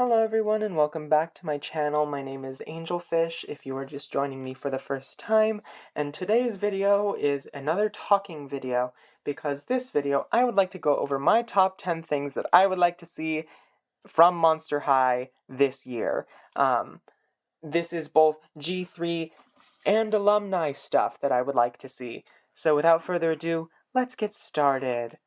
Hello everyone and welcome back to my channel. My name is Angelfish if you are just joining me for the first time, and today's video is another talking video because this video I would like to go over my top 10 things that I would like to see from Monster High this year. This is both G3 and alumni stuff that I would like to see. So without further ado, let's get started.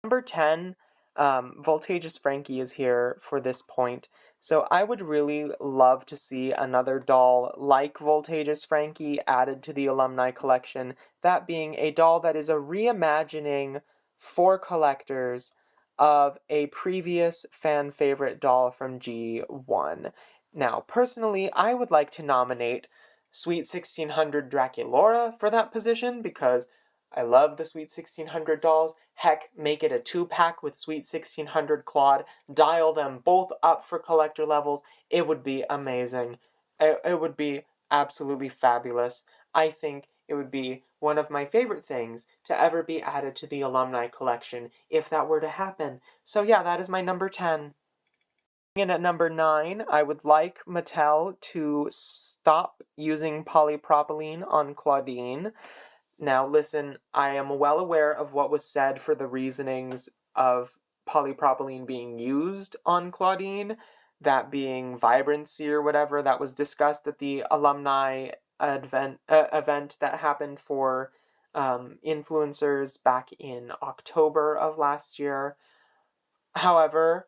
Number 10, Voltage's Frankie is here for this point. So I would really love to see another doll like Voltage's Frankie added to the Alumni Collection, that being a doll that is a reimagining for collectors of a previous fan favorite doll from G1. Now, personally, I would like to nominate Sweet 1600 Draculaura for that position because I love the Sweet 1600 dolls. Heck, make it a 2-pack with Sweet 1600 Claude. Dial them both up for collector levels. It would be amazing. It would be absolutely fabulous. I think it would be one of my favorite things to ever be added to the Alumni Collection if that were to happen. So yeah, that is my number 10. And at number 9, I would like Mattel to stop using polypropylene on Claudine. Now, listen, I am well aware of what was said for the reasonings of polypropylene being used on Claudine, that being vibrancy or whatever, that was discussed at the alumni event that happened for influencers back in October of last year. However,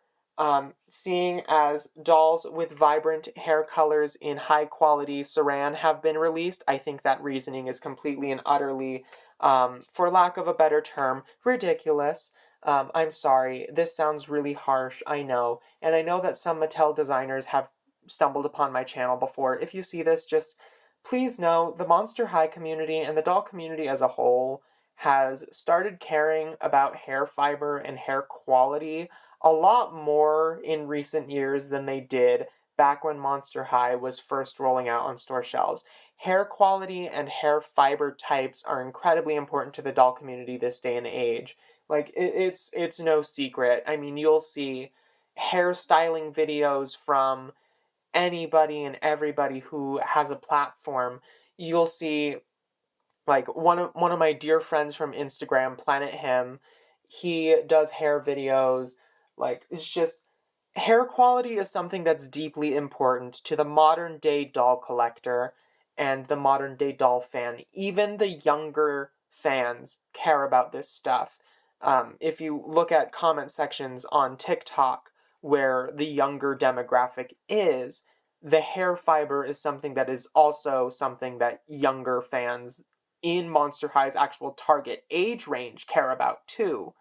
seeing as dolls with vibrant hair colors in high-quality saran have been released, I think that reasoning is completely and utterly, for lack of a better term, ridiculous. I'm sorry, this sounds really harsh, I know, and I know that some Mattel designers have stumbled upon my channel before. If you see this, just please know the Monster High community and the doll community as a whole has started caring about hair fiber and hair quality a lot more in recent years than they did back when Monster High was first rolling out on store shelves. Hair quality and hair fiber types are incredibly important to the doll community this day and age. Like, it's no secret. I mean, you'll see hairstyling videos from anybody and everybody who has a platform. You'll see, like, one of my dear friends from Instagram, Planet Him, he does hair videos. Like, it's just, hair quality is something that's deeply important to the modern day doll collector and the modern day doll fan. Even the younger fans care about this stuff. If you look at comment sections on TikTok where the younger demographic is, the hair fiber is something that is also something that younger fans in Monster High's actual target age range care about too.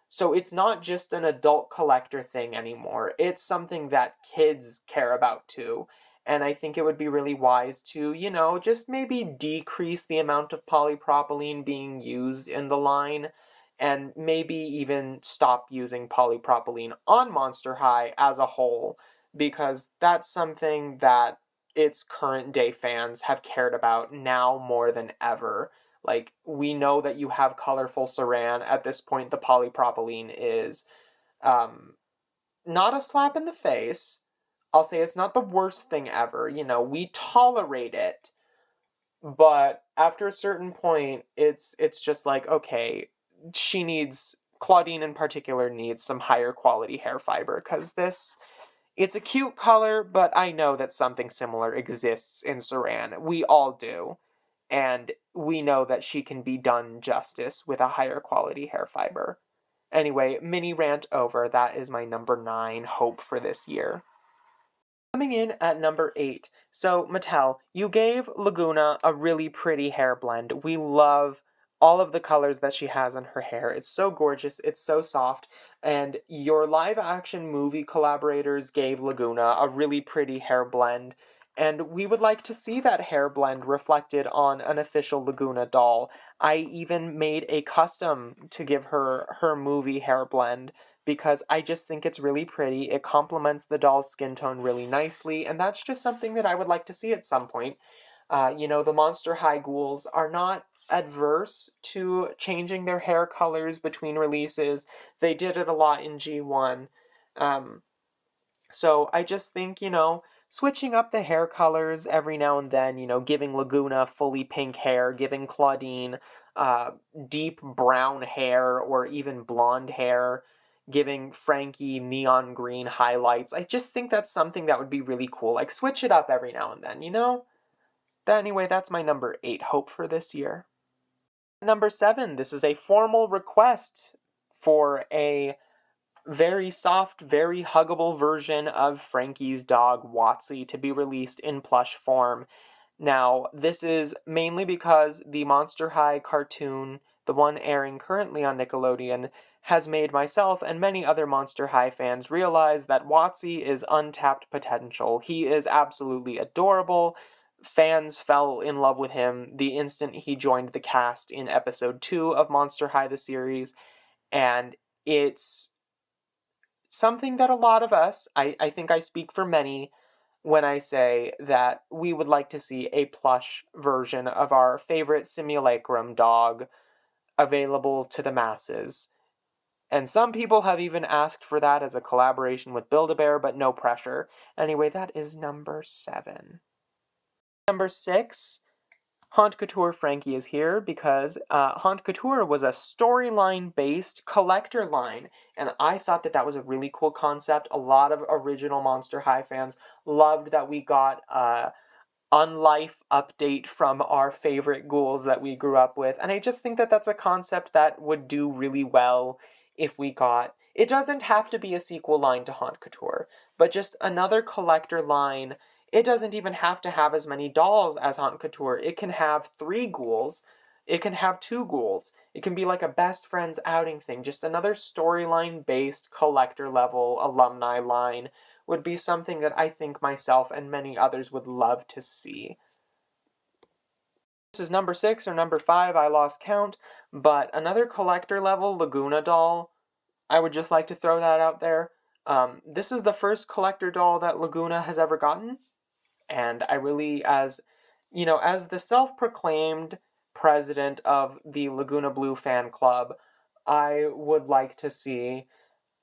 So it's not just an adult collector thing anymore. It's something that kids care about too. And I think it would be really wise to, just maybe decrease the amount of polypropylene being used in the line, and maybe even stop using polypropylene on Monster High as a whole, because that's something that its current day fans have cared about now more than ever. Like, we know that you have colorful saran. At this point, the polypropylene is not a slap in the face. I'll say it's not the worst thing ever. We tolerate it. But after a certain point, it's just like, okay, Claudine in particular needs some higher quality hair fiber, because it's a cute color, but I know that something similar exists in saran. We all do. And we know that she can be done justice with a higher quality hair fiber. Anyway, mini rant over. That is my number 9 hope for this year. Coming in at number 8. So, Mattel, you gave Laguna a really pretty hair blend. We love all of the colors that she has in her hair. It's so gorgeous, it's so soft, and your live-action movie collaborators gave Laguna a really pretty hair blend, and we would like to see that hair blend reflected on an official Laguna doll. I even made a custom to give her her movie hair blend, because I just think it's really pretty. It complements the doll's skin tone really nicely, and that's just something that I would like to see at some point. The Monster High ghouls are not adverse to changing their hair colors between releases. They did it a lot in G1. So I just think, switching up the hair colors every now and then, giving Laguna fully pink hair, giving Claudine uh, deep brown hair or even blonde hair, giving Frankie neon green highlights. I just think that's something that would be really cool. Like, switch it up every now and then? Anyway, that's my number 8 hope for this year. Number 7, this is a formal request for a very soft, very huggable version of Frankie's dog Watsi to be released in plush form. Now, this is mainly because the Monster High cartoon, the one airing currently on Nickelodeon, has made myself and many other Monster High fans realize that Watsi is untapped potential. He is absolutely adorable. Fans fell in love with him the instant he joined the cast in episode 2 of Monster High the series, and it's something that a lot of us, I think I speak for many when I say that we would like to see a plush version of our favorite simulacrum dog available to the masses. And some people have even asked for that as a collaboration with Build-A-Bear, but no pressure. Anyway, that is number 7. Number 6, Haute Couture Frankie is here because Haute Couture was a storyline-based collector line, and I thought that was a really cool concept. A lot of original Monster High fans loved that we got unlife update from our favorite ghouls that we grew up with, and I just think that that's a concept that would do really well if we got. It doesn't have to be a sequel line to Haute Couture, but just another collector line. It doesn't even have to have as many dolls as Haute Couture. It can have 3 ghouls. It can have 2 ghouls. It can be like a best friends outing thing. Just another storyline based collector level alumni line would be something that I think myself and many others would love to see. This is number 6 or number 5, I lost count, but another collector level Laguna doll, I would just like to throw that out there. This is the first collector doll that Laguna has ever gotten, and I really, as the self-proclaimed president of the Laguna Blue fan club, I would like to see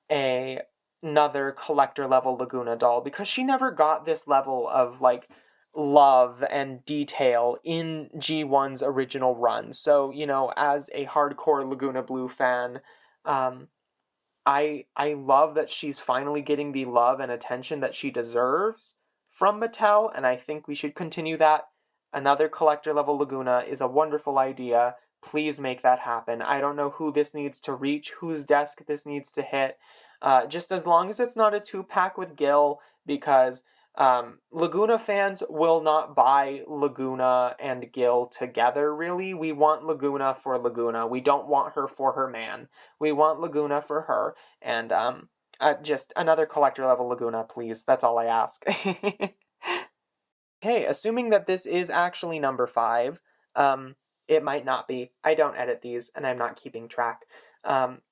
another collector level Laguna doll because she never got this level of like love and detail in G1's original run. So, as a hardcore Laguna Blue fan, um, I love that she's finally getting the love and attention that she deserves from Mattel, and I think we should continue that. Another collector level Laguna is a wonderful idea. Please make that happen. I don't know who this needs to reach, whose desk this needs to hit. Just as long as it's not a 2-pack with Gil, because Laguna fans will not buy Laguna and Gil together, really. We want Laguna for Laguna. We don't want her for her man. We want Laguna for her. And just another collector level Laguna, please. That's all I ask. Hey, assuming that this is actually number 5, it might not be. I don't edit these, and I'm not keeping track.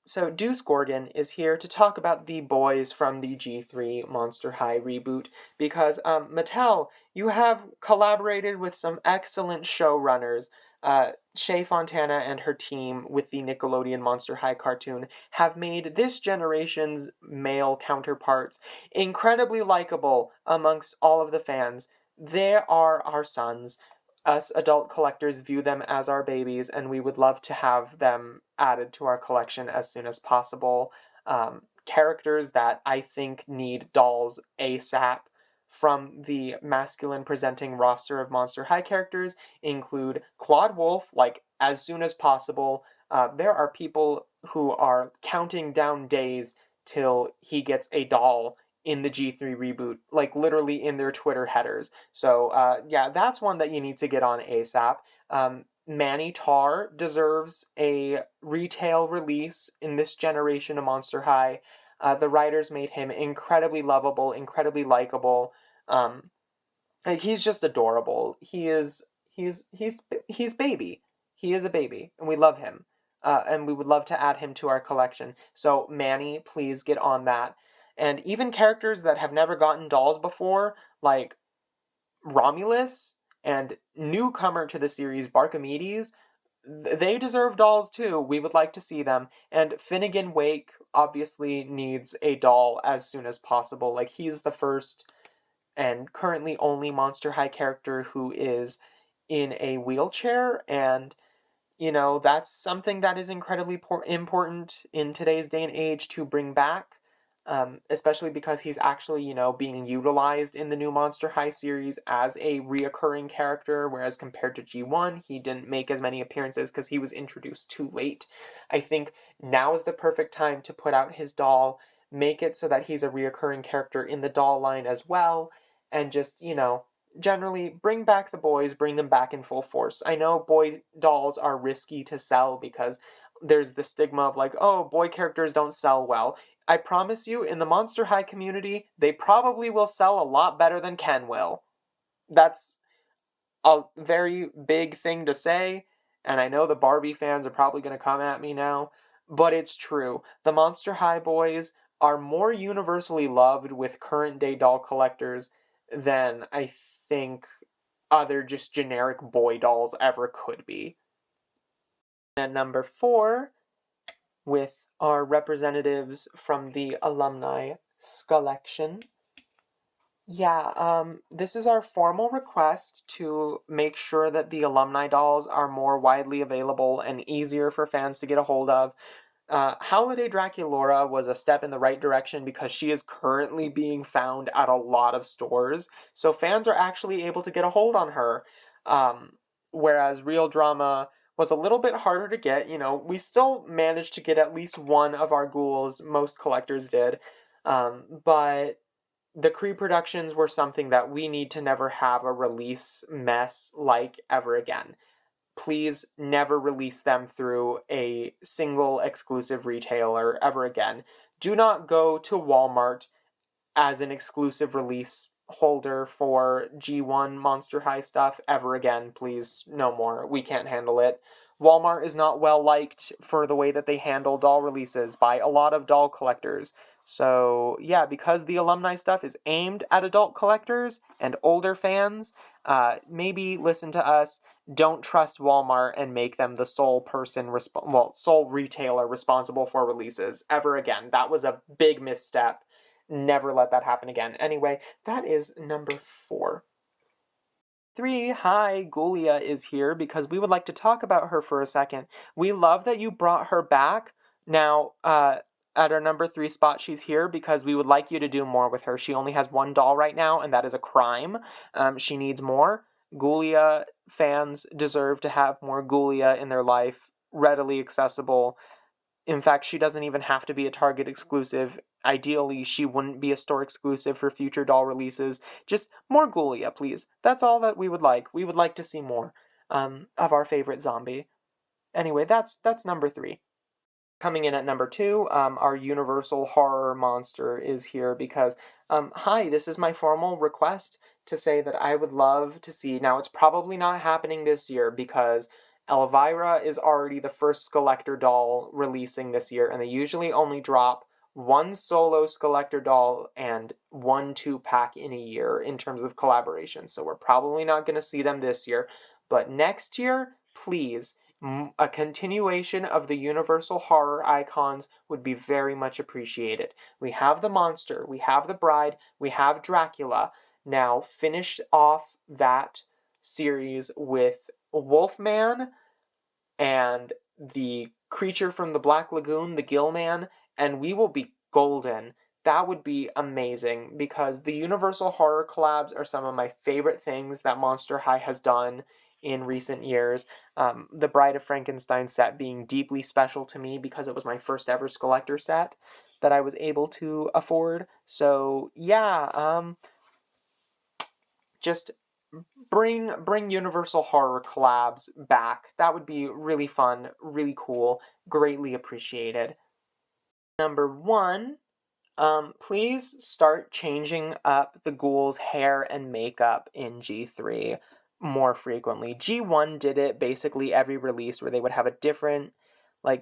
So Deuce Gorgon is here to talk about the boys from the G3 Monster High reboot, because Mattel, you have collaborated with some excellent showrunners. Shea Fontana and her team with the Nickelodeon Monster High cartoon have made this generation's male counterparts incredibly likable amongst all of the fans. They are our sons. Us adult collectors view them as our babies, and we would love to have them added to our collection as soon as possible. Characters that I think need dolls ASAP from the masculine presenting roster of Monster High characters include Claude Wolf, like, as soon as possible. There are people who are counting down days till he gets a doll in the G3 reboot, like literally in their Twitter headers. So yeah, that's one that you need to get on ASAP. Manny Tar deserves a retail release in this generation of Monster High. The writers made him incredibly lovable, incredibly likable. Like, he's just adorable. He's baby. He is a baby, and we love him. And we would love to add him to our collection. So Manny, please get on that. And even characters that have never gotten dolls before, like Romulus and newcomer to the series, Barkamedes, they deserve dolls too. We would like to see them. And Finnegan Wake obviously needs a doll as soon as possible. Like, he's the first and currently only Monster High character who is in a wheelchair, and that's something that is incredibly important in today's day and age to bring back, especially because he's actually, being utilized in the new Monster High series as a reoccurring character, whereas compared to G1, he didn't make as many appearances because he was introduced too late. I think now is the perfect time to put out his doll, make it so that he's a reoccurring character in the doll line as well, and just, generally bring back the boys, bring them back in full force. I know boy dolls are risky to sell because there's the stigma of like, oh, boy characters don't sell well. I promise you, in the Monster High community, they probably will sell a lot better than Ken will. That's a very big thing to say, and I know the Barbie fans are probably going to come at me now, but it's true. The Monster High boys are more universally loved with current day doll collectors than I think other just generic boy dolls ever could be. And number 4, with our representatives from the Alumni Collection. Yeah, this is our formal request to make sure that the alumni dolls are more widely available and easier for fans to get a hold of. Holiday Draculaura was a step in the right direction because she is currently being found at a lot of stores, so fans are actually able to get a hold on her. Whereas Real Drama was a little bit harder to get. We still managed to get at least one of our ghouls, most collectors did, but the Kree productions were something that we need to never have a release mess like ever again. Please never release them through a single exclusive retailer ever again. Do not go to Walmart as an exclusive release holder for G1 Monster High stuff ever again, please. No more. We can't handle it. Walmart is not well liked for the way that they handle doll releases by a lot of doll collectors. So, yeah, because the alumni stuff is aimed at adult collectors and older fans, maybe listen to us. Don't trust Walmart and make them the sole sole retailer responsible for releases ever again. That was a big misstep. Never let that happen again. Anyway, that is number 4. 3, hi, Gulia is here because we would like to talk about her for a second. We love that you brought her back. Now, at our number 3 spot, she's here because we would like you to do more with her. She only has one doll right now, and that is a crime. She needs more. Gulia fans deserve to have more Gulia in their life, readily accessible. In fact, she doesn't even have to be a Target exclusive. Ideally, she wouldn't be a store exclusive for future doll releases. Just more Ghoulia, please. That's all that we would like. We would like to see more of our favorite zombie. Anyway, that's number 3. Coming in at number 2, our Universal Horror Monster is here because, hi, this is my formal request to say that I would love to see, now it's probably not happening this year because Elvira is already the first Skeletor doll releasing this year, and they usually only drop one solo Skeletor doll and 1 2-pack in a year in terms of collaboration, so we're probably not going to see them this year, but next year, please, a continuation of the Universal Horror icons would be very much appreciated. We have the monster, we have the bride, we have Dracula. Now, finish off that series with Wolfman and the creature from the Black Lagoon, the Gillman, and we will be golden. That would be amazing because the Universal Horror collabs are some of my favorite things that Monster High has done in recent years. The Bride of Frankenstein set being deeply special to me because it was my first ever Skeletor set that I was able to afford. So yeah, just bring Universal Horror collabs back. That would be really fun, really cool, greatly appreciated. Number 1, please start changing up the ghouls' hair and makeup in G3 more frequently. G1 did it basically every release where they would have a different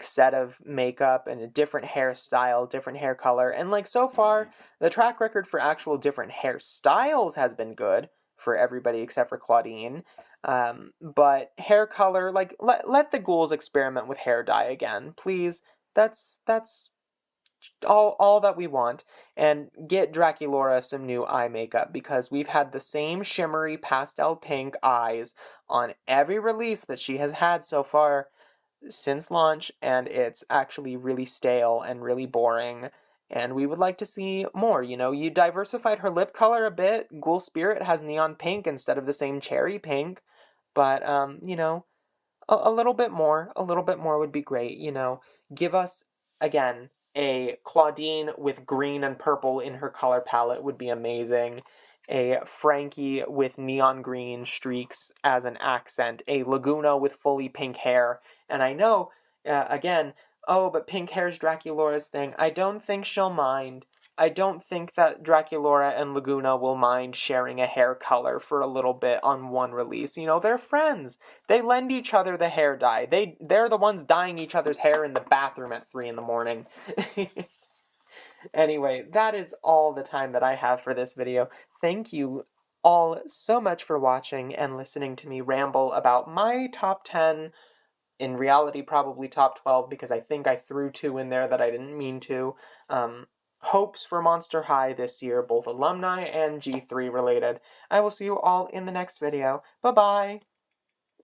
set of makeup and a different hairstyle, different hair color, and so far the track record for actual different hairstyles has been good for everybody except for Claudine. But hair color, like, let the ghouls experiment with hair dye again, please. That's all that we want. And get Draculaura some new eye makeup, because we've had the same shimmery pastel pink eyes on every release that she has had so far since launch, and it's actually really stale and really boring. And we would like to see more. You diversified her lip color a bit. Ghoul Spirit has neon pink instead of the same cherry pink. But, a little bit more would be great. Give us, again, a Claudine with green and purple in her color palette would be amazing. A Frankie with neon green streaks as an accent. A Laguna with fully pink hair. And I know, again, oh, but pink hair's Draculaura's thing. I don't think she'll mind. I don't think that Draculaura and Laguna will mind sharing a hair color for a little bit on one release. They're friends. They lend each other the hair dye. They're the ones dyeing each other's hair in the bathroom at 3 in the morning. Anyway, that is all the time that I have for this video. Thank you all so much for watching and listening to me ramble about my top 10, in reality probably top 12, because I think I threw 2 in there that I didn't mean to. Hopes for Monster High this year, both alumni and G3 related. I will see you all in the next video. Bye-bye!